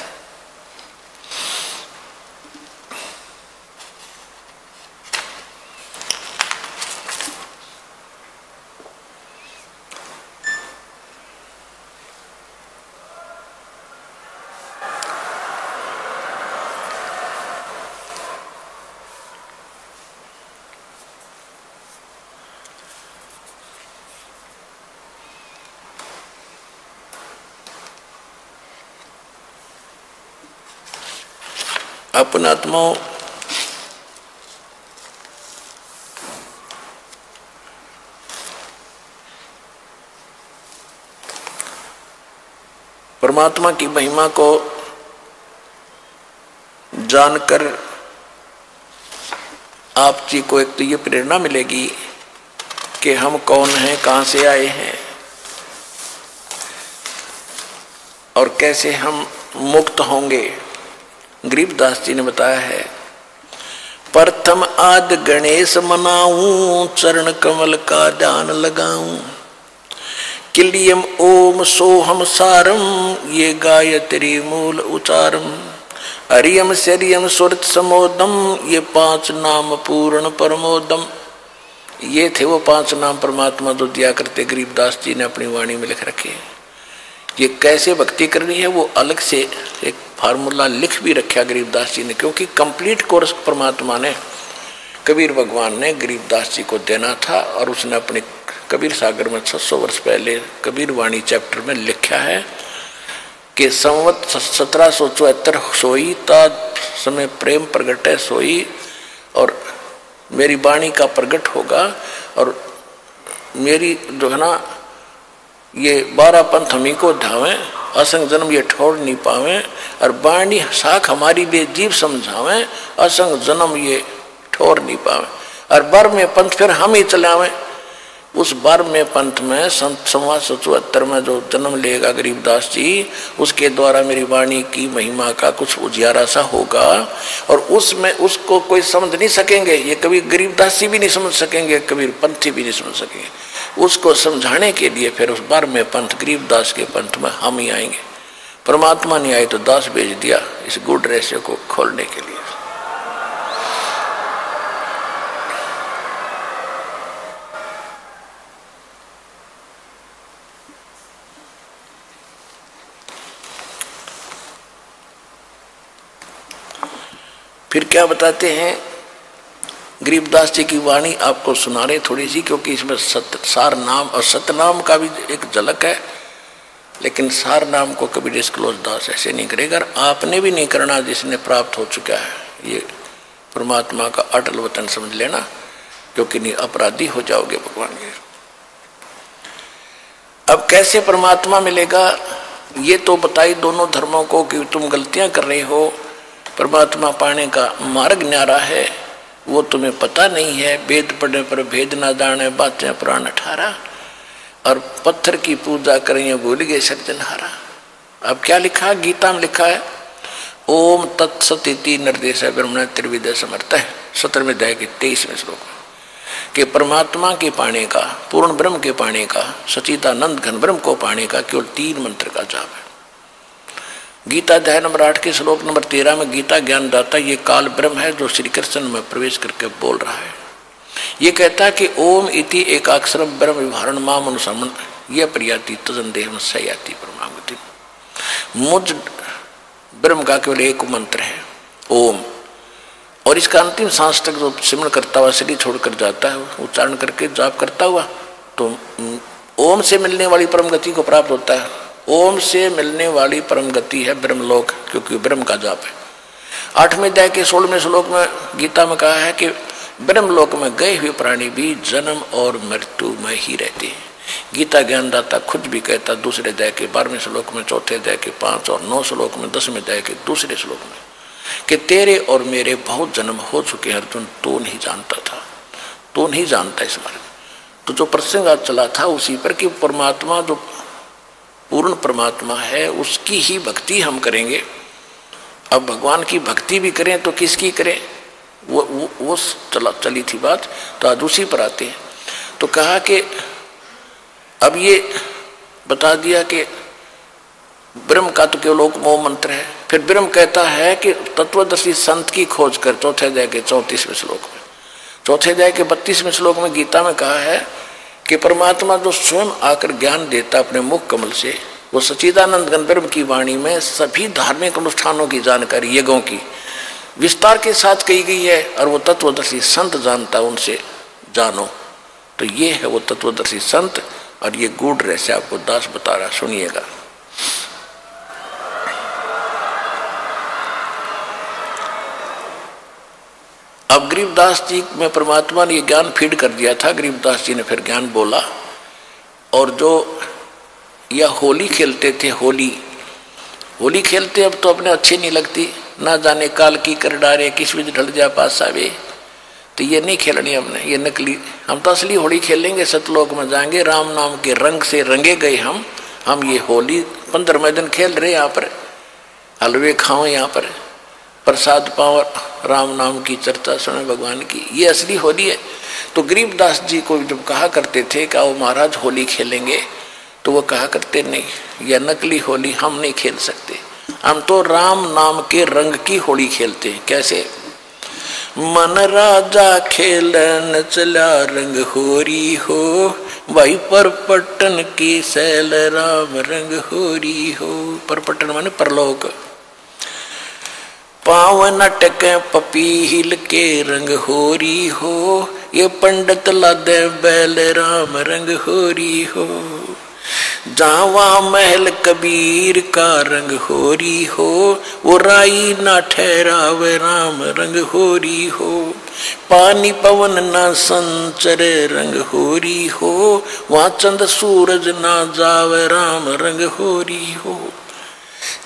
अपन आत्माओं, परमात्मा की महिमा को जानकर आप जी को एक तो ये प्रेरणा मिलेगी कि हम कौन हैं, कहां से आए हैं और कैसे हम मुक्त होंगे। गरीबदास जी ने बताया है, प्रथम आद गणेश मनाऊं, चरण कमल का ध्यान लगाऊं, किलियम ओम सोहम सारम, ये गायत्री मूल उचारम, हरियम शरियम सुरत समोदम, ये 5 नाम पूर्ण परमोदम। ये थे वो 5 नाम परमात्मा जो दिया करते गरीबदास जी ने अपनी वाणी में लिख रखे। ये कैसे भक्ति करनी है वो अलग से एक फार्मूला लिख भी रखा गरीबदास जी ने, क्योंकि कंप्लीट कोर्स परमात्मा ने, कबीर भगवान ने गरीबदास जी को देना था। और उसने अपने कबीर सागर में 600 वर्ष पहले कबीर वाणी चैप्टर में लिखा है कि संवत 1774 सोई ता समय प्रेम प्रगट है सोई, और मेरी वाणी का प्रगट होगा और मेरी जो है ना ये 12 पंथ हमी को ढावें, असंग जन्म ये ठोर नहीं पावें, और वाणी साख हमारी बेजीव समझावें, असंग जन्म ये ठोर नहीं पावें, और बर में पंथ फिर हम ही चलावें। उस बर में पंथ में संत 1774 में जो जन्म लेगा गरीबदास जी, उसके द्वारा मेरी वाणी की महिमा का कुछ उजियारा सा होगा, और उसमें उसको कोई समझ नहीं सकेंगे। ये कभी गरीबदास जी भी नहीं समझ सकेंगे, कबीर पंथी भी नहीं समझ सकेंगे। उसको समझाने के लिए फिर उस बर में पंथ, गरीबदास के पंथ में हम ही आएंगे। परमात्मा नहीं आए तो दास भेज दिया इस गुड रहस्य को खोलने के लिए। फिर क्या बताते हैं गरीबदास जी की वाणी आपको सुना रहे थोड़ी सी, क्योंकि इसमें सार नाम और सतनाम का भी एक झलक है, लेकिन सार नाम को कभी डिस्क्लोज दास ऐसे नहीं करेगा। आपने भी नहीं करना जिसने प्राप्त हो चुका है। ये परमात्मा का अटल वतन समझ लेना, क्योंकि नहीं अपराधी हो जाओगे भगवान के। अब कैसे परमात्मा मिलेगा ये तो बताई दोनों धर्मों को कि तुम गलतियां कर रहे हो, परमात्मा पाने का मार्ग न्यारा है वो तुम्हें पता नहीं है। वेद पढ़ने पर भेद ना जाने, बातें पुराण 18, और पत्थर की पूजा करें भूल गए सज्जनहारा। अब क्या लिखा, गीता में लिखा है ओम तत्सत इति निर्देश ब्रह्मण त्रिविद समर्थ है 17वें अध्याय के 23वें श्लोक में, कि परमात्मा के पाने का, पूर्ण ब्रह्म के पाने का, सचिदानंद घन ब्रह्म को पाने का केवल 3 मंत्र का जाप है। गीता अध्याय नंबर 8 के श्लोक नंबर 13 में गीता ज्ञान दाता ये काल ब्रह्म है जो श्री कृष्ण में प्रवेश करके बोल रहा है। ये कहता है कि ओम इति एकाक्षरम ब्रह्म विभारण माम अनुसमन ये प्रियाति तजन देह सयाति परमागति। मुझ ब्रह्म का केवल एक मंत्र है ओम, और इसका अंतिम सांस तक जो सिमरण करता हुआ शरीर छोड़कर जाता है, उच्चारण करके जाप करता हुआ, तो ओम से मिलने वाली परम गति को प्राप्त होता है। ओम से मिलने वाली परम गति है ब्रह्मलोक, क्योंकि ब्रह्म का जाप है। 8वें अध्याय के 16वें श्लोक में गीता में कहा है कि ब्रह्मलोक में गए हुए प्राणी भी जन्म और मृत्यु में ही रहते हैं। गीता ज्ञानदाता खुद भी कहता दूसरे अध्याय के 12वें श्लोक में, चौथे अध्याय के 5 और 9 श्लोक में, 10वें अध्याय के दूसरे श्लोक में, कि तेरे और मेरे बहुत जन्म हो चुके हैं अर्जुन, तू नहीं जानता था, तू नहीं जानता इस बारे में। तो जो प्रसंग आज चला था उसी पर कि परमात्मा जो पूर्ण परमात्मा है उसकी ही भक्ति हम करेंगे। अब भगवान की भक्ति भी करें तो किसकी करें, वो चली थी बात। तो आज उसी पर आते हैं। तो कहा कि अब ये बता दिया कि ब्रह्म का तो केवल लोक मोह मंत्र है। फिर ब्रह्म कहता है कि तत्वदर्शी संत की खोज कर, चौथे अध्याय के 34वें श्लोक में। चौथे अध्याय के 32वें श्लोक में गीता में कहा है कि परमात्मा जो स्वयं आकर ज्ञान देता अपने मुख कमल से, वो सच्चिदानंद घन ब्रह्म की वाणी में सभी धार्मिक अनुष्ठानों की जानकारी यज्ञों की विस्तार के साथ कही गई है, और वो तत्वदर्शी संत जानता, उनसे जानो। तो ये है वो तत्वदर्शी संत, और ये गूढ़ रहस्य आपको दास बता रहा, सुनिएगा। अब गरीबदास जी में परमात्मा ने ये ज्ञान फीड कर दिया था। गरीबदास जी ने फिर ज्ञान बोला, और जो या होली खेलते थे, होली खेलते अब तो अपने अच्छी नहीं लगती, ना जाने काल की कर डारे किस विध ढल जा पास आवे, तो ये नहीं खेलनी हमने, ये नकली। हम तो असली होली खेलेंगे, सतलोक में जाएंगे, राम नाम के रंग से रंगे गए हम ये होली 15वें दिन खेल रहे, यहाँ पर हलवे खाओ, यहाँ पर प्रसाद पाओ, राम नाम की चर्चा सुने भगवान की, ये असली होली है। तो गरीबदास जी को जब कहा करते थे कि आओ महाराज होली खेलेंगे, तो वो कहा करते नहीं, यह नकली होली हम नहीं खेल सकते, हम तो राम नाम के रंग की होली खेलते हैं। कैसे? मन राजा खेलन चला रंग होरी हो, भाई परपटन की सैल राम रंग होरी हो। परपटन माने परलोक। पावन अटक पपीहिल के रंग होरी हो, ये पंडित लादे बैल राम रंग होरी हो। जावा महल कबीर का रंग होरी हो, वो राई ना ठहराव राम रंग होरी हो। पानी पवन ना संचर रंग होरी हो, वहाँ चंद सूरज ना जाव राम रंग होरी हो।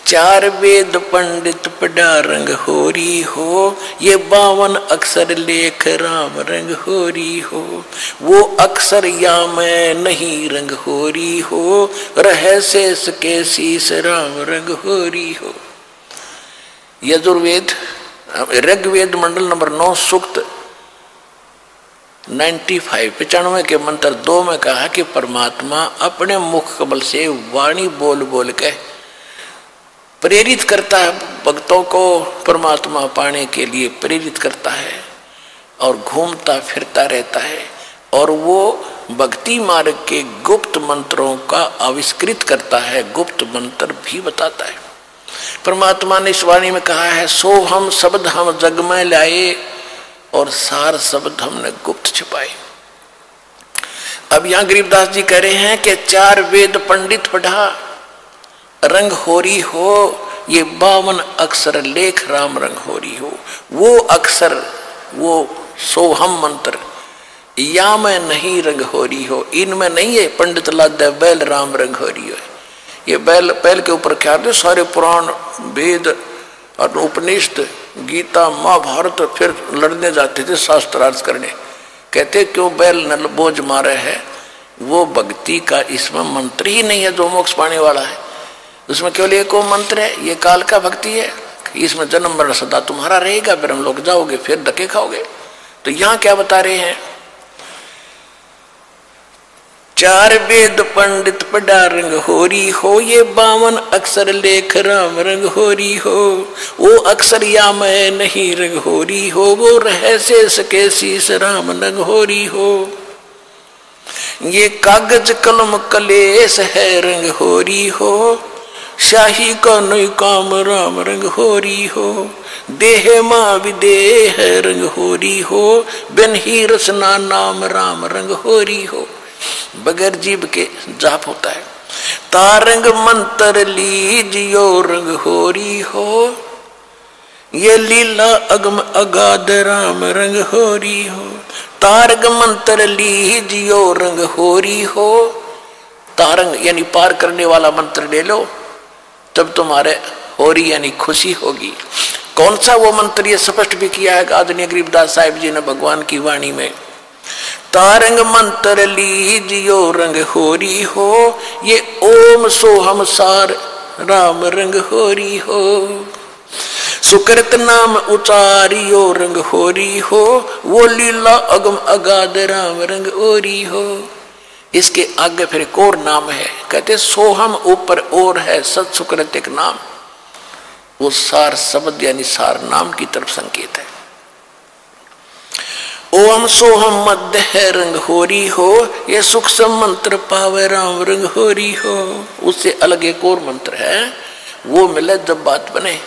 चार वेद पंडित पढ़ा रंग होरी हो, ये 52 अक्षर लेख राम रंग होरी हो। वो अक्षर या मैं नहीं रंग होरी हो, रह शेष के शीस राम रंग होरी हो। यजुर्वेद ऋग्वेद मंडल नंबर 9 सूक्त 95 के मंत्र 2 में कहा कि परमात्मा अपने मुख कमल से वाणी बोल बोल के प्रेरित करता है, भक्तों को परमात्मा पाने के लिए प्रेरित करता है, और घूमता फिरता रहता है, और वो भक्ति मार्ग के गुप्त मंत्रों का आविष्कृत करता है, गुप्त मंत्र भी बताता है। परमात्मा ने इस वाणी में कहा है, सो हम शब्द हम जग में लाए, और सार शब्द हमने गुप्त छिपाए। अब यहाँ गरीबदास जी कह रहे हैं कि 4 वेद पंडित पढ़ा रंग होरी हो, ये 52 अक्षर लेख राम रंग होरी हो। वो अक्षर, वो सोहम मंत्र या मैं नहीं रंग होरी हो, इनमें नहीं है पंडित लाद बैल राम रंग होरी हो। ये बैल के ऊपर क्या थे, सारे पुराण वेद और उपनिषद गीता महाभारत फिर लड़ने जाते थे, शास्त्रार्थ करने। कहते क्यों बैल नल बोझ मारे है, वो भक्ति का इसमें मंत्र ही नहीं है जो मोक्ष पाने वाला है। उसमें केवल एक मंत्र है, ये काल का भक्ति है, इसमें जन्म मरण सदा तुम्हारा रहेगा, फिर हम लोग जाओगे, फिर धक्के खाओगे। तो यहाँ क्या बता रहे हैं, 4 वेद पंडित पढ़ा रंग होरी हो, ये 52 अक्षर लेख राम रंग होरी हो। वो अक्षर या मैं नहीं रंग होरी हो, वो रह शेष के शीस राम रंग होरी हो। ये कागज कलम कलेश है रंग होरी हो, शाही का नई काम राम रंग होरी हो। देह माँ विदेह रंग होरी हो, बिन ही रसना नाम राम रंग होरी हो। बगैर जीव के जाप होता है। तारंग मंत्र लीजियो रंग होरी हो, ये लीला अगम अगाध राम रंग होरी हो। तारंग मंत्र लीजियो रंग होरी हो, तारंग यानी पार करने वाला मंत्र ले लो, तब तुम्हारे होरी यानी खुशी होगी। कौन सा वो मंत्र, ये स्पष्ट भी किया है आदरणीय गरीबदास साहिब जी ने भगवान की वाणी में। तारंग मंत्र लीजियो रंग होरी हो, ये ओम सोहम सार राम रंग होरी हो। सुकृत नाम उचारियो रंग होरी हो, वो लीला अगम अगाध राम रंग होरी हो। इसके आगे फिर एक और नाम है, कहते सोहम ऊपर और है, सत सुकृत एक नाम, वो सार शब्द यानी सार नाम की तरफ संकेत है। ओम सोहम मध्य है रंग होरी हो, ये सूक्ष्म मंत्र पावे राम रंग होरी हो। उससे अलग एक और मंत्र है, वो मिले जब बात बने।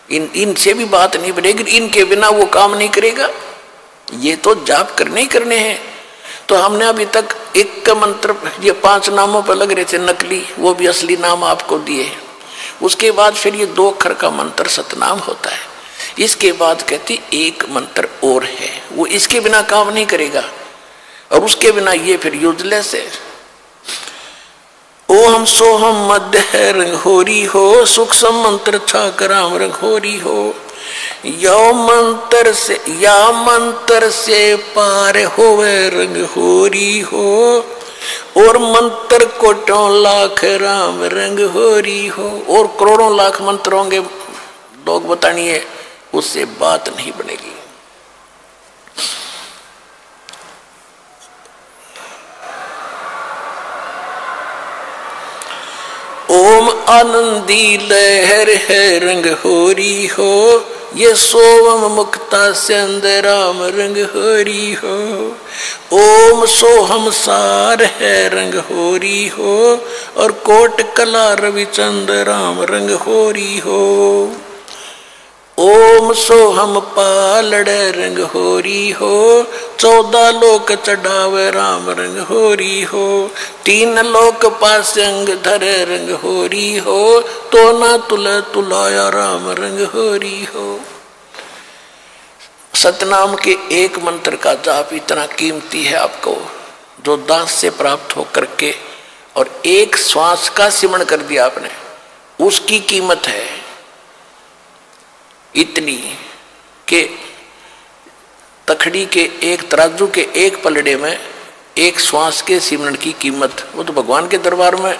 इनसे भी बात नहीं बनेगी, इनके बिना वो काम नहीं करेगा। ये तो जाप करने ही करने हैं। तो हमने अभी तक एक का मंत्र, ये 5 नामों पर लग रहे थे नकली, वो भी असली नाम आपको दिए। उसके बाद फिर ये 2 अक्षर का मंत्र सतनाम होता है। इसके बाद कहती एक मंत्र और है, वो इसके बिना काम नहीं करेगा और उसके बिना ये फिर यूजलेस है। ओम सोहम मध्य है रंगहोरी हो, सूक्ष्म मंत्र छाक राम रंगहोरी हो। या मंत्र से पार होवे रंगहोरी हो, और मंत्र कोटों लाख राम रंगहोरी हो। और करोड़ों लाख मंत्र होंगे, लोग बतानिए, उससे बात नहीं बनेगी। ओम आनंदी लहर है रंगहोरी हो, ये सोवम मुक्ता चंद राम रंगहोरी हो। ओम सोहम सार है रंगहोरी हो, और कोट कला रविचंद राम रंगहोरी हो। ओम सोहम पालड़ रंगहोरी हो, 14 लोक चढ़ावे राम रंगहोरी हो। 3 लोक पासंग धर रंगहोरी हो, तो ना तुलाया राम रंगहोरी हो। सतनाम के एक मंत्र का जाप इतना कीमती है आपको, जो दास से प्राप्त होकर के और एक श्वास का सिमरण कर दिया आपने, उसकी कीमत है इतनी कि तखड़ी के एक तराजू के एक पलड़े में एक श्वास के सिमरण की कीमत, वो तो भगवान के दरबार में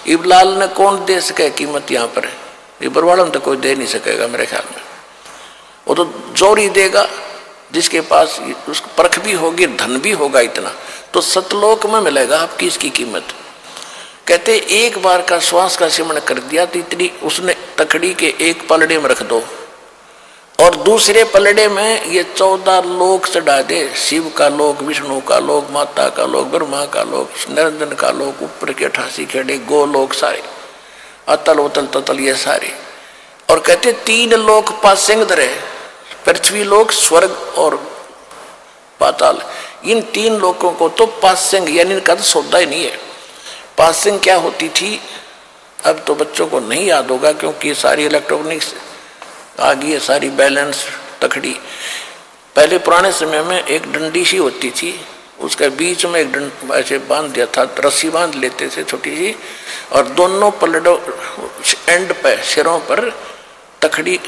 इबलाल ने कौन दे सके कीमत। यहाँ पर इबरवाड़ा में तो कोई दे नहीं सकेगा मेरे ख्याल में, वो तो जोरी देगा जिसके पास उसको परख भी होगी, धन भी होगा इतना, तो सतलोक में मिलेगा आपकी इसकी कीमत। कहते एक बार का श्वास का सिमरण कर दिया तो इतनी उसने तखड़ी के एक पलड़े में रख दो, और दूसरे पलड़े में ये 14 लोक चढ़ा दे, शिव का लोक, विष्णु का लोक, माता का लोक, ब्रह्मा का लोक, निरंजन का लोक, ऊपर के 88 खेड़े गोलोक सारे, अतल उतल ततल ये सारे। और कहते 3 लोक पासेंग धरे, पृथ्वी लोक, स्वर्ग और पाताल, इन 3 लोकों को तो पासेंग यानी इनका तो सौदा ही नहीं है। पासेंग क्या होती थी अब तो बच्चों को नहीं याद होगा, क्योंकि सारी इलेक्ट्रॉनिक्स आ गई है, सारी बैलेंस तखड़ी। पहले पुराने समय में एक डंडी सी होती थी, उसके बीच में एक डंड ऐसे बांध दिया था, रस्सी बांध लेते थे छोटी सी, और दोनों पलड़ों एंड पे सिरों पर तखड़ी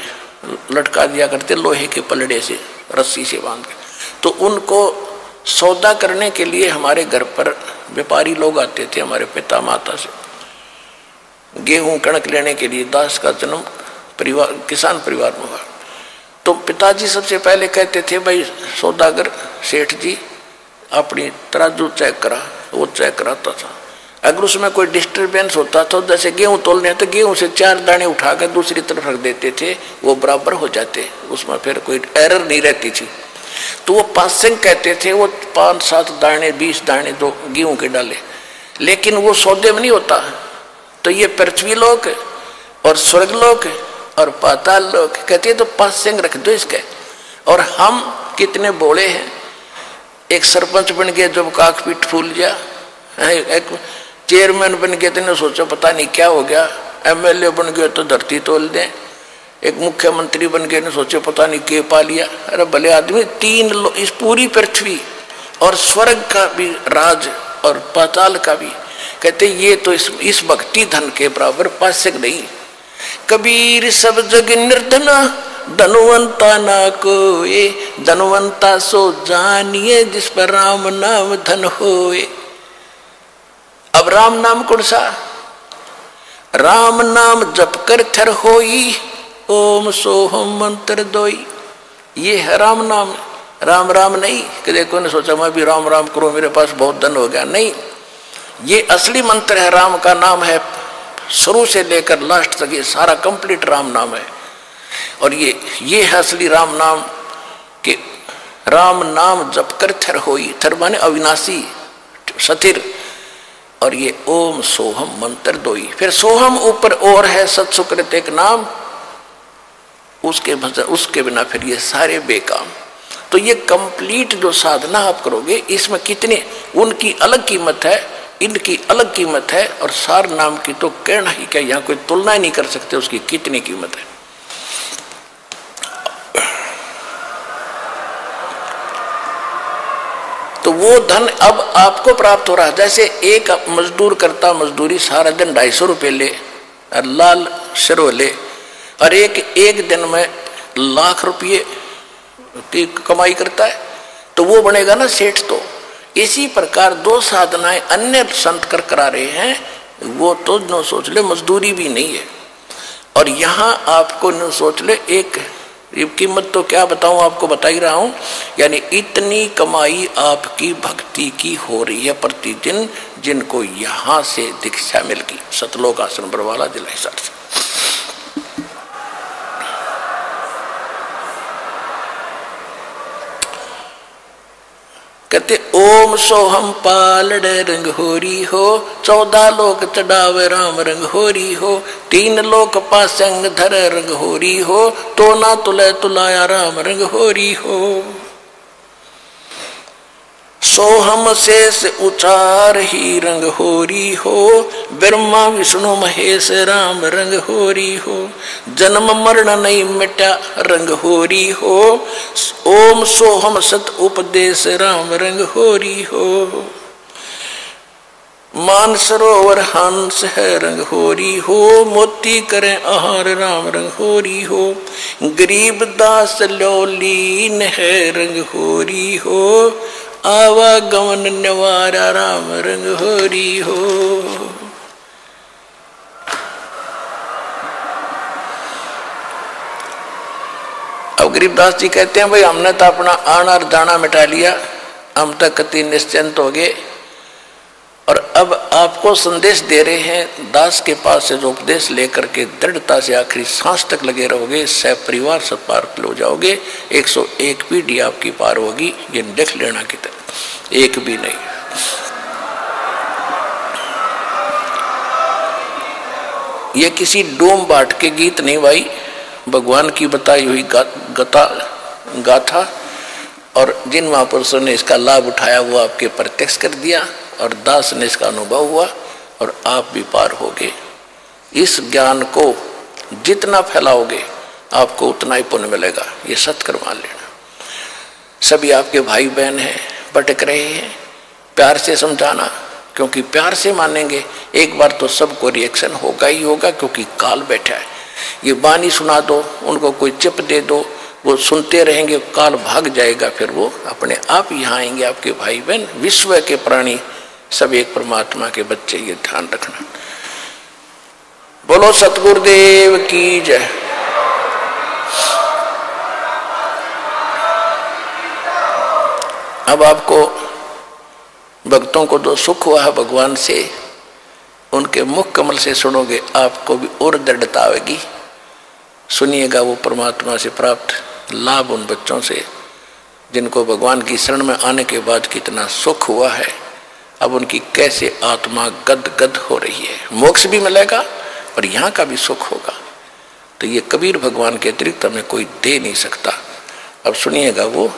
लटका दिया करते लोहे के पलड़े से, रस्सी से बांध के। तो उनको सौदा करने के लिए हमारे घर पर व्यापारी लोग आते थे, हमारे पिता माता से गेहूं कणक लेने के लिए। दास का जन्म परिवार किसान परिवार में हुआ, तो पिताजी सबसे पहले कहते थे, भाई सौदागर सेठ जी अपनी तराजू चेक करा। वो चेक कराता था, अगर उसमें कोई डिस्टर्बेंस होता तो जैसे गेहूं तोलने तो गेहूं से 4 दाने उठाकर दूसरी तरफ रख देते थे, वो बराबर हो जाते, उसमें फिर कोई एरर नहीं रहती थी। तो वो पासेंग कहते थे, वो 5-7 दाने 20 दाने दो गेहूं के डाले, लेकिन वो सौदे में नहीं होता। तो ये पृथ्वी लोक और स्वर्ग लोक और पाताल लोक, कहते तो पासेंग रख दो इसके। और हम कितने बोले हैं, एक सरपंच बन गया जब काक पीठ फूल गया, एक चेयरमैन बन गया तो सोचा पता नहीं क्या हो गया, एमएलए बन गया तो धरती तोल दें, एक मुख्यमंत्री बन गए ने सोचे पता नहीं के पा लिया। अरे भले आदमी, 3 इस पूरी पृथ्वी और स्वर्ग का भी राज और पाताल का भी, कहते ये तो इस भक्ति धन के बराबर पासेंग नहीं। कबीर सब जग निर्धना धनवंता ना कोए, धनवंता सो जानिए जिस पर राम नाम धन होए। अब राम नाम कौन सा? राम नाम जप कर थर होई, ओम सोहम मंत्र दोई। ये है राम नाम, राम राम नहीं कि देखो ने सोचा मैं भी राम राम करूं मेरे पास बहुत धन हो गया, नहीं। ये असली मंत्र है, राम का नाम है, शुरू से लेकर लास्ट तक ये सारा कंप्लीट राम नाम है। और ये है असली राम नाम कि राम नाम जप कर थर होई, थर माने अविनाशी सथिर, और ये ओम सोहम मंत्र दोई। फिर सोहम ऊपर और है सत्सुकृत एक नाम, उसके बिना फिर ये सारे बेकाम। तो ये कंप्लीट जो साधना आप करोगे, इसमें कितने उनकी अलग कीमत है, इनकी अलग कीमत है, और सार नाम की तो कहना ही क्या, यहाँ कोई तुलना ही नहीं कर सकते उसकी कितनी कीमत है। वो धन अब आपको प्राप्त हो रहा है। जैसे एक मजदूर करता मजदूरी सारा दिन 250 रुपये ले और लाल शरो ले, और एक दिन में लाख रुपये की कमाई करता है, तो वो बनेगा ना सेठ। तो इसी प्रकार दो साधनाएं अन्य संत कर करा रहे हैं, वो तो न सोच ले मजदूरी भी नहीं है। और यहाँ आपको न सोच ले, एक कीमत तो क्या बताऊं, आपको बता ही रहा हूं, यानी इतनी कमाई आपकी भक्ति की हो रही है प्रतिदिन, जिनको यहां से दीक्षा मिल गई सतलोक आश्रम बरवाला जिला हिसार से। कहते ओम सोहम पालड़ रंग होरी हो, 14 लोक चढ़ावे राम रंग होरी हो, 3 लोक पासंग धर रंग होरी हो, तो ना तुले तुलाया राम रंग होरी हो। सोहम शेष उचार ही रंग होरी हो, ब्रह्मा विष्णु महेश राम रंग होरी हो, जन्म मरण नहीं मिटा रंग होरी हो, ओम सोहम सत उपदेश राम रंग होरी हो। मान सरोवर हंस है रंग होरी हो, मोती करें आहार राम रंग होरी हो, गरीब दास लोलीन है रंग होरी हो, आवागमन निवारा राम रंग होरी हो। अब गरीबदास जी कहते हैं भाई हमने तो अपना आना और जाना मिटा लिया, हम तक कति निश्चिंत हो गए, और अब आपको संदेश दे रहे हैं दास के पास से जो उपदेश लेकर के दृढ़ता से आखिरी सांस तक लगे रहोगे, सह परिवार सब पार हो जाओगे, 101 पीढ़ी आपकी पार होगी, ये देख लेना की तरह एक भी नहीं। ये किसी डोम बाट के गीत नहीं भाई, भगवान की बताई हुई गाथा, और जिन महापुरुषों ने इसका लाभ उठाया वो आपके प्रत्यक्ष कर दिया, और दास ने इसका अनुभव हुआ, और आप भी पार होगे। इस ज्ञान को जितना फैलाओगे आपको उतना ही पुण्य मिलेगा, ये सत्कर मान लेना। सभी आपके भाई बहन हैं, भटक रहे हैं, प्यार से समझाना, क्योंकि प्यार से मानेंगे एक बार तो सबको रिएक्शन होगा ही होगा, क्योंकि काल बैठा है। ये वाणी सुना दो, उनको कोई चिप दे दो, वो सुनते रहेंगे, काल भाग जाएगा, फिर वो अपने आप यहाँ आएंगे आपके भाई बहन। विश्व के प्राणी सब एक परमात्मा के बच्चे, ये ध्यान रखना। बोलो सतगुरुदेव की जय। अब आपको भक्तों को जो सुख हुआ है भगवान से, उनके मुख कमल से सुनोगे, आपको भी और दृढ़ता आएगी। सुनिएगा वो परमात्मा से प्राप्त लाभ उन बच्चों से जिनको भगवान की शरण में आने के बाद कितना सुख हुआ है, अब उनकी कैसे आत्मा गद गद हो रही है। मोक्ष भी मिलेगा और यहाँ का भी सुख होगा। तो ये कबीर भगवान के अतिरिक्त हमें कोई दे नहीं सकता। अब सुनिएगा वो